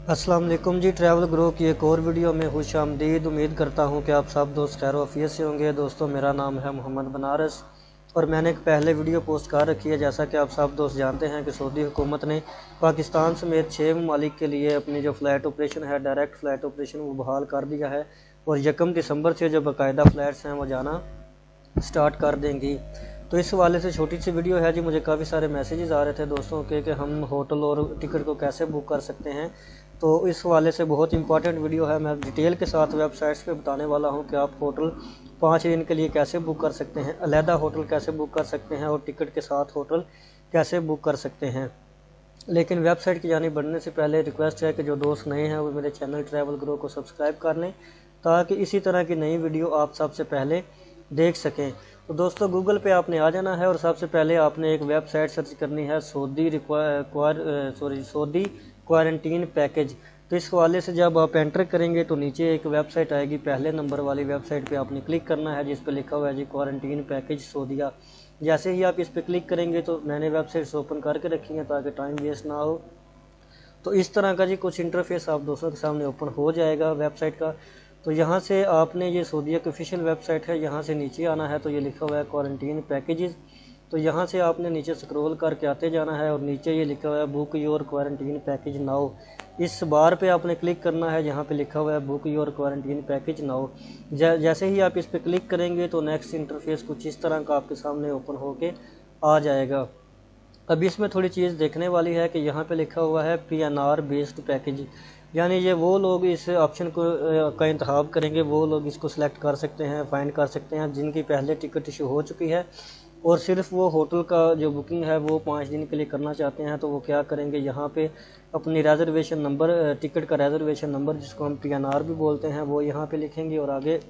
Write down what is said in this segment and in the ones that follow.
अस्सलाम वालेकुम जी। Travel grow की एक और वीडियो में खुश आमदीद। उम्मीद करता हूँ कि आप सब दोस्त खैर आफियत से होंगे। दोस्तों, मेरा नाम है मोहम्मद बनारस और मैंने एक पहले वीडियो पोस्ट कर रखी है। जैसा कि आप सब दोस्त जानते हैं कि सऊदी हुकूमत ने पाकिस्तान समेत 6 ममालिक के लिए अपनी जो फ़्लाइट ऑपरेशन है, डायरेक्ट फ़्लाइट ऑपरेशन, वो बहाल कर दिया है और 1 दिसंबर से जो बाकायदा फ़्लाइट्स हैं वो जाना स्टार्ट कर देंगी। तो इस हवाले से छोटी सी वीडियो है जी। मुझे काफ़ी सारे मैसेजेस आ रहे थे दोस्तों के कि हम होटल और टिकट को कैसे बुक कर सकते हैं। तो इस हवाले से बहुत इंपॉर्टेंट वीडियो है। मैं डिटेल के साथ वेबसाइट्स पे बताने वाला हूं कि आप होटल 5 दिन के लिए कैसे बुक कर सकते हैं, अलहदा होटल कैसे बुक कर सकते हैं और टिकट के साथ होटल कैसे बुक कर सकते हैं। लेकिन वेबसाइट की जानिब बढ़ने से पहले रिक्वेस्ट है कि जो दोस्त नए हैं वो मेरे चैनल ट्रैवल ग्रो को सब्सक्राइब कर लें ताकि इसी तरह की नई वीडियो आप सबसे पहले देख सकें। तो दोस्तों, गूगल पे आपने आ जाना है और सबसे पहले आपने एक वेबसाइट सर्च करनी है, सऊदी क्वारंटीन पैकेज। तो इस हवाले से जब आप एंटर करेंगे तो नीचे एक वेबसाइट आएगी, पहले नंबर वाली वेबसाइट पे आपने क्लिक करना है जिस पे लिखा हुआ है जी क्वारंटीन पैकेज सऊदीया। जैसे ही आप इस पे क्लिक करेंगे तो मैंने वेबसाइट्स ओपन करके रखी हैं ताकि टाइम वेस्ट ना हो। तो इस तरह का जी कुछ इंटरफेस आप दोस्तों के सामने ओपन हो जाएगा वेबसाइट का। तो यहाँ से आपने ये सऊदीया की ऑफिशियल वेबसाइट है, यहाँ से नीचे आना है तो ये लिखा हुआ है क्वारंटीन पैकेजेस। तो यहाँ से आपने नीचे स्क्रॉल करके आते जाना है और नीचे ये लिखा हुआ है book your quarantine package now. इस बार पे आपने क्लिक करना है जहाँ पे लिखा हुआ है book your quarantine package now. जैसे ही आप इस पे क्लिक करेंगे तो नेक्स्ट इंटरफेस कुछ इस तरह का आपके सामने ओपन होके आ जाएगा। अब इसमें थोड़ी चीज़ देखने वाली है कि यहाँ पे लिखा हुआ है PNR बेस्ड पैकेज, यानी ये वो लोग इस ऑप्शन को का इंतखाब करेंगे, वो लोग इसको सिलेक्ट कर सकते हैं, फाइंड कर सकते हैं जिनकी पहले टिकट इशू हो चुकी है और सिर्फ वो होटल का जो बुकिंग है वो 5 दिन के लिए करना चाहते हैं। तो वो क्या करेंगे, यहाँ पे अपनी रिजर्वेशन नंबर, टिकट का रिजर्वेशन नंबर जिसको हम PNR भी बोलते हैं, वो यहाँ पे लिखेंगे और आगे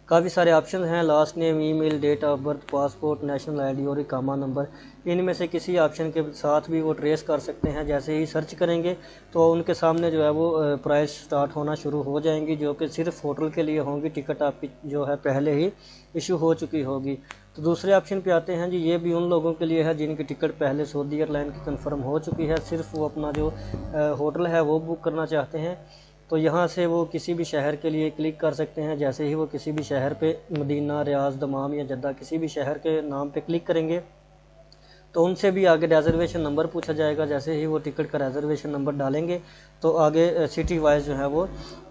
काफ़ी सारे ऑप्शन हैं, last name, email, date of birth, passport, national ID और इकामा नंबर। इनमें से किसी ऑप्शन के साथ भी वो ट्रेस कर सकते हैं। जैसे ही सर्च करेंगे तो उनके सामने जो है वो प्राइस स्टार्ट होना शुरू हो जाएंगी, जो कि सिर्फ होटल के लिए होंगी। टिकट आपकी जो है पहले ही इशू हो चुकी होगी। तो दूसरे ऑप्शन पे आते हैं जी। ये भी उन लोगों के लिए है जिनकी टिकट पहले सऊदी एयरलाइन की कंफर्म हो चुकी है, सिर्फ वो अपना जो होटल है वो बुक करना चाहते हैं। तो यहाँ से वो किसी भी शहर के लिए क्लिक कर सकते हैं। जैसे ही वो किसी भी शहर पे, मदीना, रियाज, दमाम या जद्दा, किसी भी शहर के नाम पे क्लिक करेंगे तो उनसे भी आगे रिजर्वेशन नंबर पूछा जाएगा। जैसे ही वो टिकट का रिजर्वेशन नंबर डालेंगे तो आगे सिटी वाइज जो है वो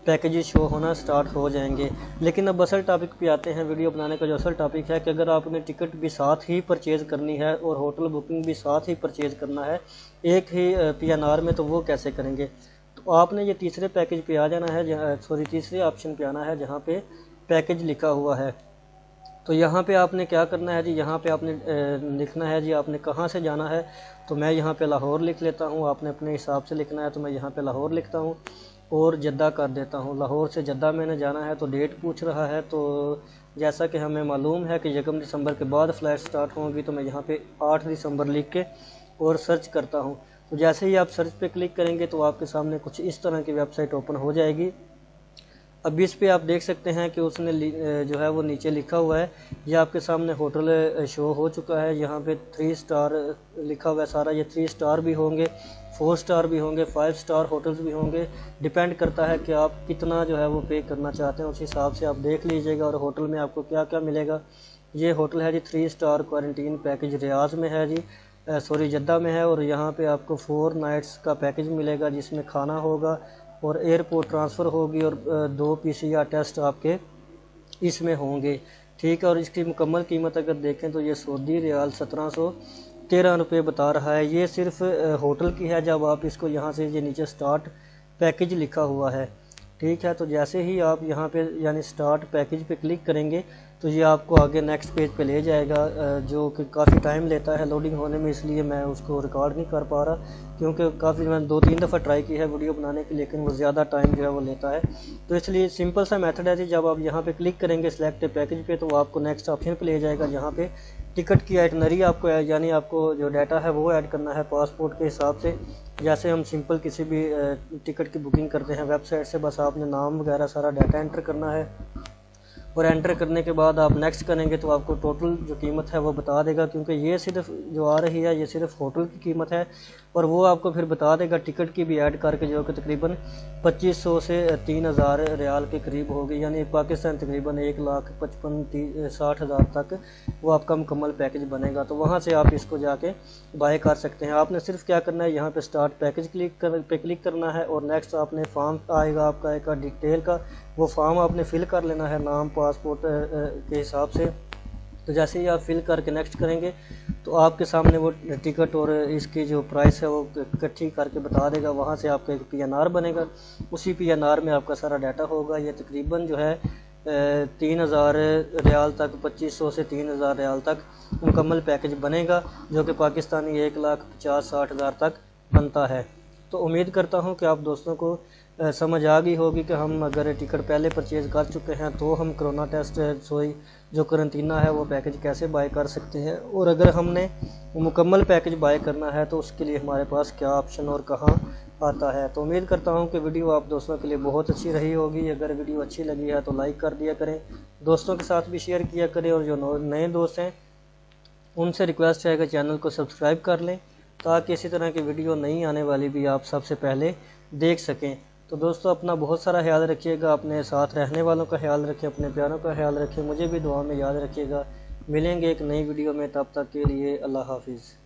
पैकेजेस शो होना स्टार्ट हो जाएंगे। लेकिन अब असल टॉपिक पे आते हैं। वीडियो बनाने का जो असल टॉपिक है कि अगर आपने टिकट भी साथ ही परचेज़ करनी है और होटल बुकिंग भी साथ ही परचेज़ करना है एक ही PNR में, तो वो कैसे करेंगे। तो आपने ये तीसरे पैकेज पे आ जाना है, तीसरे ऑप्शन पे आना है जहाँ पे पैकेज लिखा हुआ है। तो यहाँ पे आपने क्या करना है जी, यहाँ पे आपने लिखना है जी आपने कहाँ से जाना है। तो मैं यहाँ पे लाहौर लिख लेता हूँ, आपने अपने हिसाब से लिखना है। तो मैं यहाँ पे लाहौर लिखता हूँ और जद्दा कर देता हूँ। लाहौर से जद्दा मैंने जाना है तो डेट पूछ रहा है। तो जैसा कि हमें मालूम है कि 1 दिसंबर के बाद फ़्लाइट स्टार्ट होंगी, तो मैं यहाँ पे 8 दिसंबर लिख के और सर्च करता हूँ। तो जैसे ही आप सर्च पे क्लिक करेंगे तो आपके सामने कुछ इस तरह की वेबसाइट ओपन हो जाएगी। अब इस पे आप देख सकते हैं कि उसने जो है वो नीचे लिखा हुआ है, ये आपके सामने होटल शो हो चुका है। यहाँ पे 3 स्टार लिखा हुआ है सारा। ये 3 स्टार भी होंगे, 4 स्टार भी होंगे, 5 स्टार होटल्स भी होंगे। डिपेंड करता है कि आप कितना जो है वो पे करना चाहते हैं, उस हिसाब से आप देख लीजिएगा। और होटल में आपको क्या क्या मिलेगा। ये होटल है जी 3 स्टार क्वारंटीन पैकेज, रियाज में है जी, जद्दा में है। और यहाँ पे आपको 4 नाइट्स का पैकेज मिलेगा जिसमें खाना होगा और एयरपोर्ट ट्रांसफ़र होगी और 2 PCR टेस्ट आपके इसमें होंगे, ठीक है। और इसकी मुकम्मल कीमत अगर देखें तो ये सऊदी रियाल 1713 रुपये बता रहा है। ये सिर्फ होटल की है। जब आप इसको यहाँ से ये नीचे स्टार्ट पैकेज लिखा हुआ है, ठीक है। तो जैसे ही आप यहाँ पे यानी स्टार्ट पैकेज पे क्लिक करेंगे तो ये आपको आगे नेक्स्ट पेज पे ले जाएगा, जो कि काफ़ी टाइम लेता है लोडिंग होने में, इसलिए मैं उसको रिकॉर्ड नहीं कर पा रहा क्योंकि काफ़ी मैंने 2-3 दफ़ा ट्राई की है वीडियो बनाने की, लेकिन वो ज़्यादा टाइम जो है वो लेता है। तो इसलिए सिंपल सा मेथड है जी, जब आप यहाँ पे क्लिक करेंगे सिलेक्ट पैकेज पे तो आपको नेक्स्ट ऑप्शन पे ले जाएगा जहाँ पे टिकट की आइटनरी आपको यानी आपको जो डाटा है वो ऐड करना है पासपोर्ट के हिसाब से। जैसे हम सिंपल किसी भी टिकट की बुकिंग करते हैं वेबसाइट से, बस आपने नाम वगैरह सारा डाटा एंटर करना है और एंटर करने के बाद आप नेक्स्ट करेंगे तो आपको टोटल जो कीमत है वो बता देगा। क्योंकि ये सिर्फ जो आ रही है ये सिर्फ होटल की कीमत है, اور وہ آپ کو پھر بتا دے گا ٹکٹ کی بھی ایڈ کر کے، جو کہ تقریباً 2500 سے 3000 ریال کے قریب ہوگی، یعنی پاکستان تقریباً 1,55,60,000 تک وہ آپ کا مکمل پیکج بنے گا۔ تو وہاں سے آپ اس کو جا کے بائی کر سکتے ہیں۔ آپ نے صرف کیا کرنا ہے، یہاں پہ سٹارٹ پیکج پہ کلک کرنا ہے، اور نیکسٹ آپ نے فارم آئے گا آپ کا ایک ڈیٹیل کا، وہ فارم آپ نے فل کر لینا ہے نام پاسپورٹ کے حساب سے۔ تو جیسے ہی آپ فل کر کے نیکسٹ کریں گے تو آپ کے سامنے وہ ٹکٹ اور اس کی جو پرائس ہے وہ اکٹھی کر کے بتا دے گا۔ وہاں سے آپ کا ایک PNR بنے گا، اسی PNR میں آپ کا سارا ڈیٹا ہوگا۔ یہ تقریباً جو ہے 3000 ریال تک، 2500 سے 3000 ریال تک مکمل پیکج بنے گا، جو کہ پاکستانی 1,50,60,000 تک بنتا ہے۔ تو امید کرتا ہوں کہ آپ دوستوں کو سمجھ آ گئی ہوگی کہ ہم اگر ٹکٹ پہلے پرچیز کر چکے ہیں تو ہم کرونا ٹیسٹ جو قرنطینہ ہے وہ پیکج کیسے بائی کر سکتے ہیں، اور اگر ہم نے مکمل پیکج بائی کرنا ہے تو اس کے لیے ہمارے پاس کیا آپشن اور کہاں آتا ہے۔ تو امید کرتا ہوں کہ ویڈیو آپ دوستوں کے لیے بہت اچھی رہی ہوگی۔ اگر ویڈیو اچھی لگی ہے تو لائک کر دیا کریں، دوستوں کے ساتھ بھی شیئر کیا کریں، اور جو نئے دوست ہیں ان سے ریکویسٹ ہے کہ چینل کو سبسکرائب کر لیں تاکہ اسی طرح کی ویڈیو نئی آنے والی بھی آپ سب سے پہلے دیکھ سکیں۔ تو دوستو اپنا بہت سارا خیال رکھیے گا، اپنے ساتھ رہنے والوں کا خیال رکھیں، اپنے پیاروں کا خیال رکھیں، مجھے بھی دعا میں یاد رکھیے گا۔ ملیں گے ایک نئی ویڈیو میں، تب تک کے لیے اللہ حافظ۔